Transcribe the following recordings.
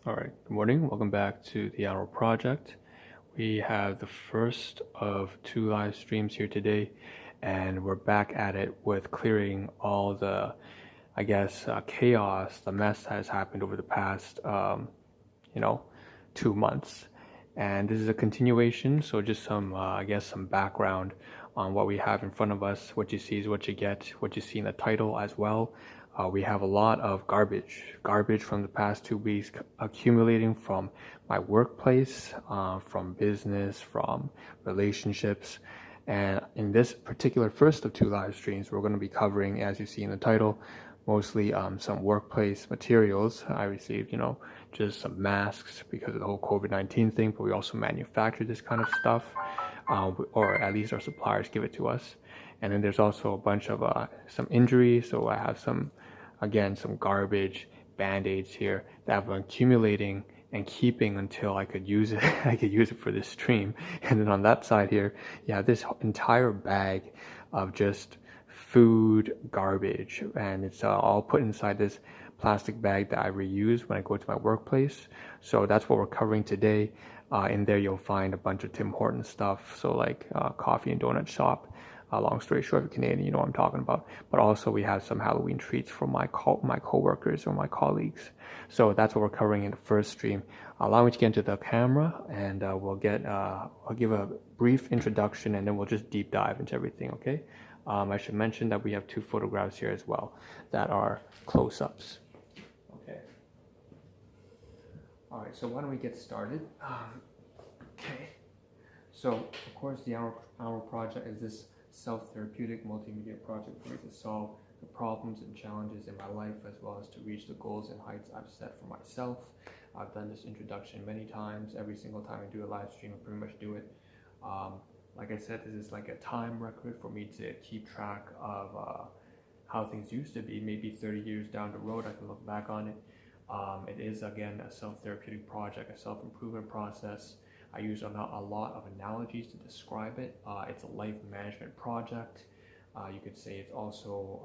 All right, good morning. Welcome back to the Ahn Rho Project. We have the first of two live streams here today, and we're back at it with clearing all the, chaos, the mess that has happened over the past, 2 months. And this is a continuation, so just some background on what we have in front of us. What you see is what you get, what you see in the title as well. We have a lot of garbage from the past 2 weeks accumulating from my workplace, from business, from relationships. And in this particular first of two live streams, we're going to be covering, as you see in the title, mostly some workplace materials. I received, just some masks because of the whole COVID-19 thing, but we also manufacture this kind of stuff, or at least our suppliers give it to us. And then there's also a bunch of some injuries. So I have some garbage band-aids here that I've been accumulating and keeping until I could use it. I could use it for this stream. And then on that side here, this entire bag of just food garbage, and it's all put inside this plastic bag that I reuse when I go to my workplace. So that's what we're covering today. In there you'll find a bunch of Tim Hortons stuff, so like coffee and donut shop. Long story short, if you're Canadian, you know what I'm talking about. But also we have some Halloween treats from my coworkers or my colleagues. So that's what we're covering in the first stream. Allow me to get into the camera, and I'll give a brief introduction, and then we'll just deep dive into everything. Okay. I should mention that we have two photographs here as well that are close-ups. Okay. All right. So why don't we get started? Okay. So of course, the Ahn Rho Project is this self-therapeutic multimedia project for me to solve the problems and challenges in my life, as well as to reach the goals and heights I've set for myself. I've done this introduction many times. Every single time I do a live stream, I pretty much do it. Like I said, this is like a time record for me to keep track of how things used to be. Maybe 30 years down the road, I can look back on it. It is, again, a self-therapeutic project, a self-improvement process. I use a lot of analogies to describe it. It's a life management project. You could say it's also,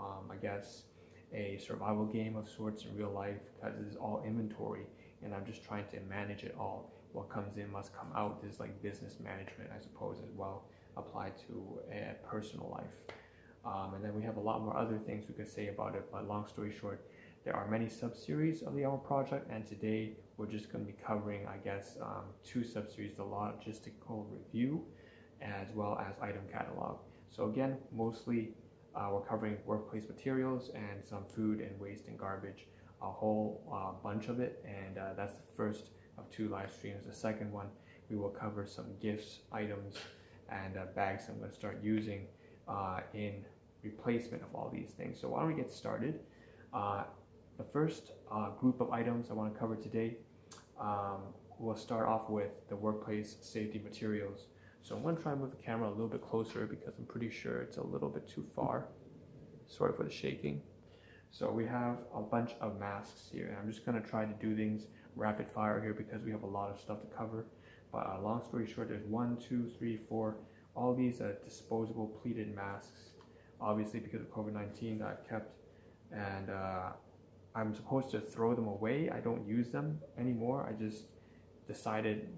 a survival game of sorts in real life, because this is all inventory, and I'm just trying to manage it all. What comes in must come out. This is like business management, I suppose, as well, applied to a personal life. And then we have a lot more other things we could say about it, but long story short, there are many sub-series of the Ahn Rho Project, and today we're just going to be covering, two sub-series: the logistical review as well as item catalog. So again, mostly we're covering workplace materials and some food and waste and garbage, a whole bunch of it, and that's the first of two live streams. The second one, we will cover some gifts, items, and bags I'm going to start using in replacement of all these things. So why don't we get started? The first group of items I want to cover today, we'll start off with the workplace safety materials. So I'm going to try and move the camera a little bit closer because I'm pretty sure it's a little bit too far. Sorry for the shaking. So we have a bunch of masks here, and I'm just going to try to do things rapid fire here because we have a lot of stuff to cover. But long story short, there's 1, 2, 3, 4, all these disposable pleated masks, obviously because of COVID-19, that I've kept, and I'm supposed to throw them away. I don't use them anymore. I just decided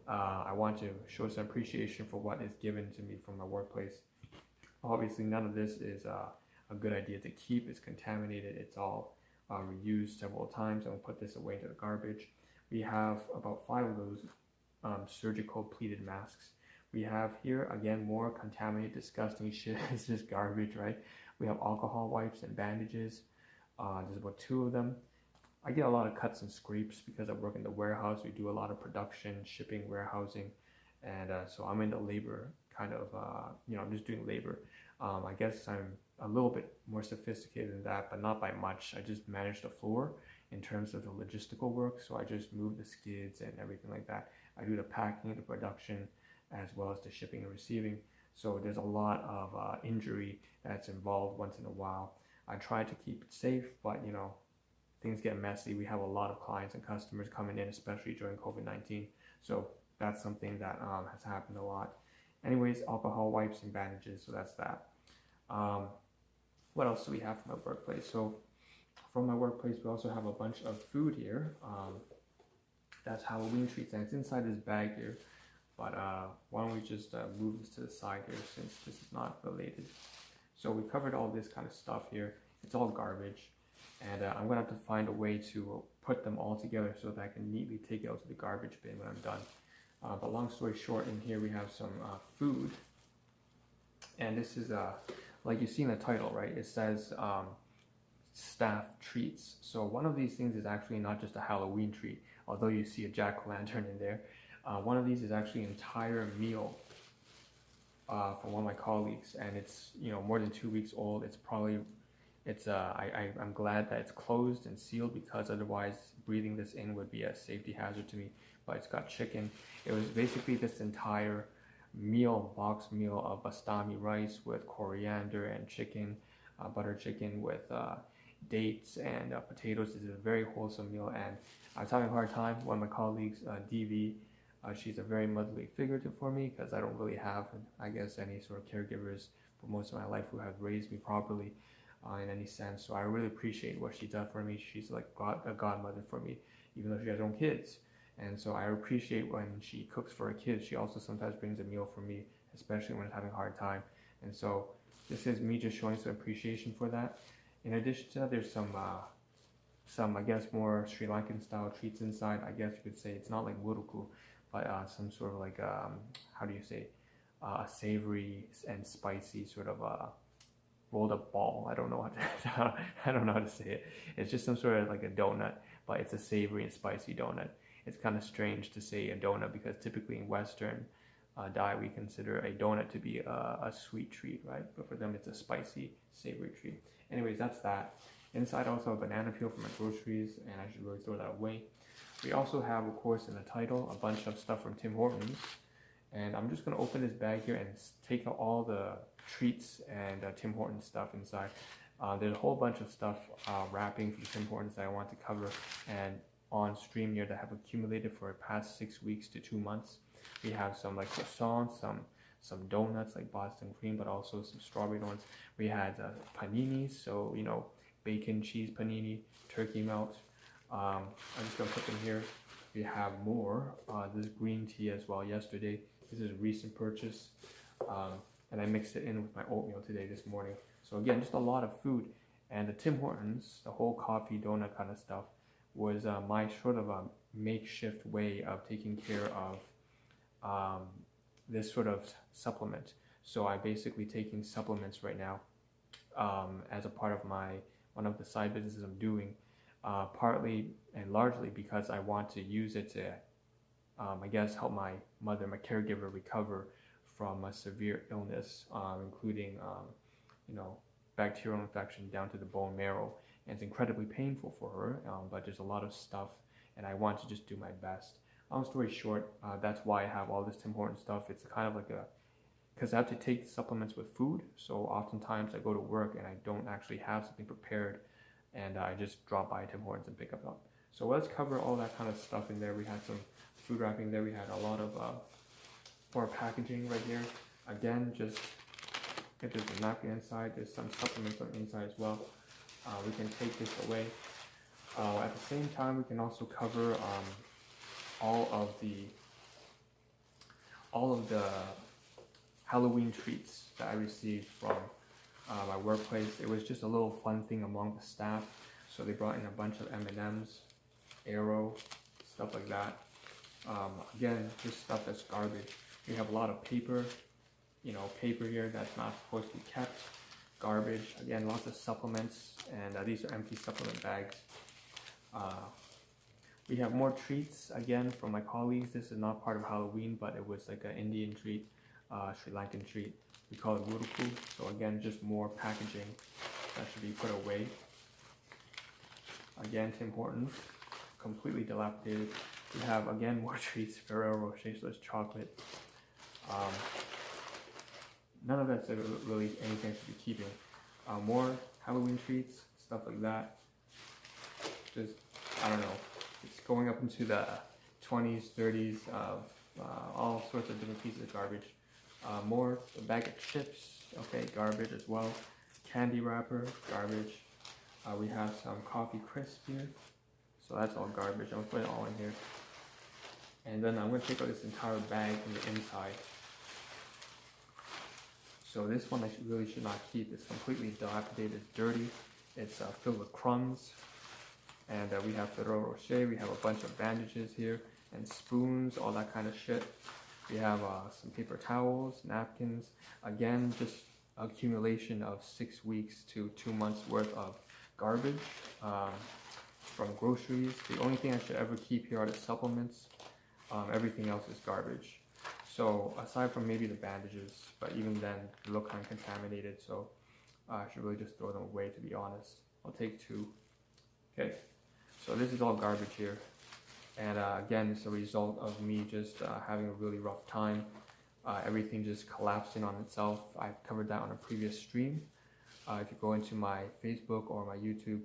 I want to show some appreciation for what is given to me from my workplace. Obviously, none of this is a good idea to keep. It's contaminated. It's all reused several times. I'm going to put this away into the garbage. We have about 5 of those surgical pleated masks. We have here, again, more contaminated, disgusting shit. It's just garbage, right? We have alcohol wipes and bandages. There's about 2 of them. I get a lot of cuts and scrapes because I work in the warehouse. We do a lot of production, shipping, warehousing, and so I'm in the labor kind of, I'm just doing labor. I guess I'm a little bit more sophisticated than that, but not by much. I just manage the floor in terms of the logistical work, so I just move the skids and everything like that. I do the packing, the production, as well as the shipping and receiving. So there's a lot of injury that's involved once in a while. I try to keep it safe, but things get messy. We have a lot of clients and customers coming in, especially during COVID-19. So that's something that has happened a lot. Anyways, alcohol wipes and bandages, so that's that. What else do we have from my workplace? So From my workplace, we also have a bunch of food here. That's Halloween treats, and it's inside this bag here. But why don't we just move this to the side here, since this is not related. So we covered all this kind of stuff here. It's all garbage, and I'm gonna have to find a way to put them all together so that I can neatly take it out to the garbage bin when I'm done. But long story short, in here we have some food, and this is like you see in the title, right? It says staff treats. So one of these things is actually not just a Halloween treat, although you see a jack-o'-lantern in there. One of these is actually an entire meal from one of my colleagues, and it's, you know, more than 2 weeks old. It's probably, I'm glad that it's closed and sealed, because otherwise breathing this in would be a safety hazard to me. But it's got chicken. It was basically this entire meal, box meal of bastami rice with coriander and chicken, butter chicken with dates and potatoes. This is a very wholesome meal, and I was having a hard time. One of my colleagues, DV, she's a very motherly figure for me, because I don't really have, I guess, any sort of caregivers for most of my life who have raised me properly in any sense. So I really appreciate what she does for me. She's like a godmother for me, even though she has her own kids. And so I appreciate when she cooks for her kids. She also sometimes brings a meal for me, especially when I'm having a hard time. And so this is me just showing some appreciation for that. In addition to that, there's some I guess, more Sri Lankan style treats inside. I guess you could say it's not like muruku, but some sort of like, how do you say, a savory and spicy sort of rolled up ball. I don't know I don't know how to say it. It's just some sort of like a donut, but it's a savory and spicy donut. It's kind of strange to say a donut, because typically in Western diet we consider a donut to be a sweet treat, right? But for them it's a spicy, savory treat. Anyways, that's that. Inside also a banana peel for my groceries, and I should really throw that away. We also have, of course, in the title, a bunch of stuff from Tim Hortons. And I'm just going to open this bag here and take out all the treats and Tim Hortons stuff inside. There's a whole bunch of stuff, wrapping from Tim Hortons that I want to cover and on stream here that have accumulated for the past 6 weeks to 2 months. We have some like croissants, some donuts like Boston cream, but also some strawberry donuts. We had paninis, so, you know, bacon, cheese panini, turkey melt. I'm just going to put them here. We have more. This green tea as well yesterday. This is a recent purchase. And I mixed it in with my oatmeal today, this morning. So again, just a lot of food. And the Tim Hortons, the whole coffee, donut kind of stuff, was my sort of a makeshift way of taking care of this sort of supplement. So I'm basically taking supplements right now as a part of one of the side businesses I'm doing, partly and largely because I want to use it to, I guess, help my mother, my caregiver, recover from a severe illness, including, you know, bacterial infection down to the bone marrow. And it's incredibly painful for her, but there's a lot of stuff, and I want to just do my best. Long story short, that's why I have all this Tim Hortons stuff. It's kind of like because I have to take supplements with food, so oftentimes I go to work and I don't actually have something prepared, and I just drop by Tim Hortons and pick up. So let's cover all that kind of stuff in there. We had some food wrapping there. We had a lot of more packaging right here. Again, just if there's a napkin inside, there's some supplements on the inside as well. We can take this away. At the same time, we can also cover all of the Halloween treats that I received from my workplace. It was just a little fun thing among the staff. So they brought in a bunch of M&Ms, Arrow, stuff like that. Again, just stuff that's garbage. We have a lot of paper, you know, paper here that's not supposed to be kept. Garbage. Again, lots of supplements, and these are empty supplement bags. We have more treats, again, from my colleagues. This is not part of Halloween, but it was like an Indian treat, Sri Lankan treat. We call it muruku. So again, just more packaging that should be put away. Again, Tim Hortons, completely dilapidated. We have, again, more treats, Ferrero Rocher chocolate. None of that's really anything I should be keeping. More Halloween treats, stuff like that. Just, I don't know. It's going up into the 20s, 30s, all sorts of different pieces of garbage. More, a bag of chips, okay, garbage as well. Candy wrapper, garbage. We have some coffee crisp here, so that's all garbage. I'm gonna put it all in here, and then I'm gonna take out this entire bag from the inside. So this one I really should not keep. It's completely dilapidated, it's dirty. It's filled with crumbs, and we have Ferrero Rocher. We have a bunch of bandages here and spoons, all that kind of shit. We have some paper towels, napkins. Again, just accumulation of 6 weeks to 2 months worth of garbage from groceries. The only thing I should ever keep here are the supplements. Everything else is garbage. So aside from maybe the bandages, but even then they look kind of contaminated, so I should really just throw them away, to be honest. I'll take 2. Okay, so this is all garbage here. And again, it's a result of me just having a really rough time. Everything just collapsing on itself. I covered that on a previous stream. If you go into my Facebook or my YouTube,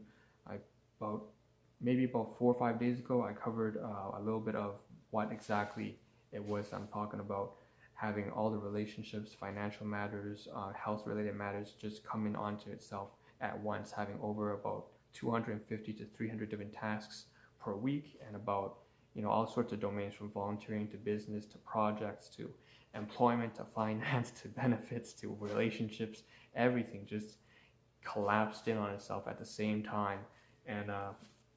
maybe about 4 or 5 days ago, I covered a little bit of what exactly it was I'm talking about. Having all the relationships, financial matters, health-related matters just coming onto itself at once. Having over about 250 to 300 different tasks per week, and about all sorts of domains, from volunteering to business to projects to employment to finance to benefits to relationships. Everything just collapsed in on itself at the same time, and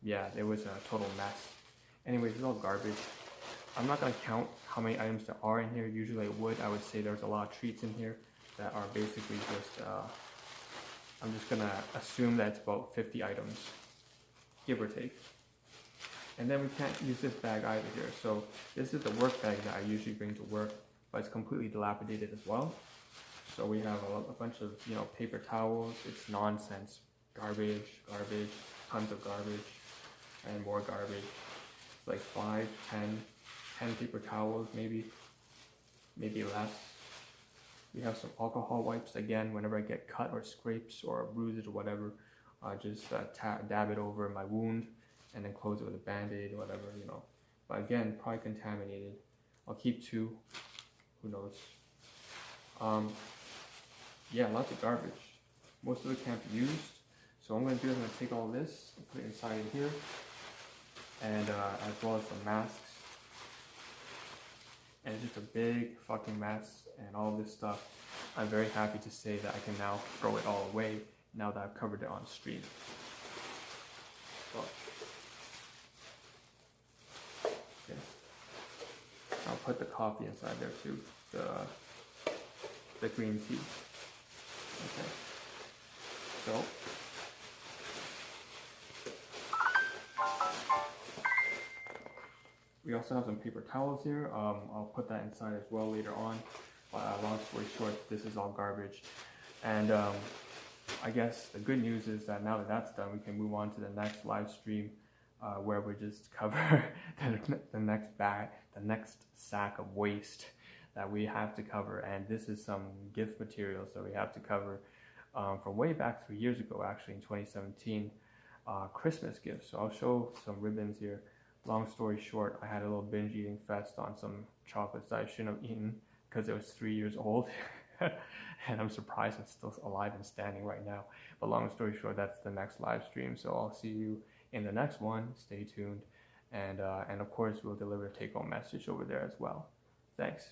yeah, it was a total mess. Anyways, it's all garbage. I'm not going to count how many items there are in here. Usually I would say there's a lot of treats in here that are basically just I'm just going to assume that it's about 50 items, give or take. And then we can't use this bag either here. So this is the work bag that I usually bring to work, but it's completely dilapidated as well. So we have a bunch of paper towels. It's nonsense, garbage, tons of garbage, and more garbage. It's like 5, 10 paper towels, maybe less. We have some alcohol wipes. Again, whenever I get cut or scrapes or bruises or whatever, I just dab it over my wound and then close it with a band-aid or whatever, But again, probably contaminated. I'll keep 2, who knows. Yeah, lots of garbage. Most of it can't be used. So what I'm gonna do is I'm gonna take all this and put it inside of here, and as well as the masks. And it's just a big fucking mess, and all this stuff. I'm very happy to say that I can now throw it all away now that I've covered it on stream. So, okay. I'll put the coffee inside there too, the green tea. Okay. So, we also have some paper towels here. I'll put that inside as well later on. Long story short, this is all garbage. And I guess the good news is that now that that's done, we can move on to the next live stream where we just cover the next sack of waste that we have to cover. And this is some gift materials that we have to cover from way back 3 years ago, actually in 2017, Christmas gifts. So I'll show some ribbons here. Long story short, I had a little binge eating fest on some chocolates that I shouldn't have eaten because it was 3 years old. And I'm surprised I'm still alive and standing right now. But long story short, that's the next live stream. So I'll see you in the next one. Stay tuned. And of course, we'll deliver a take-home message over there as well. Thanks.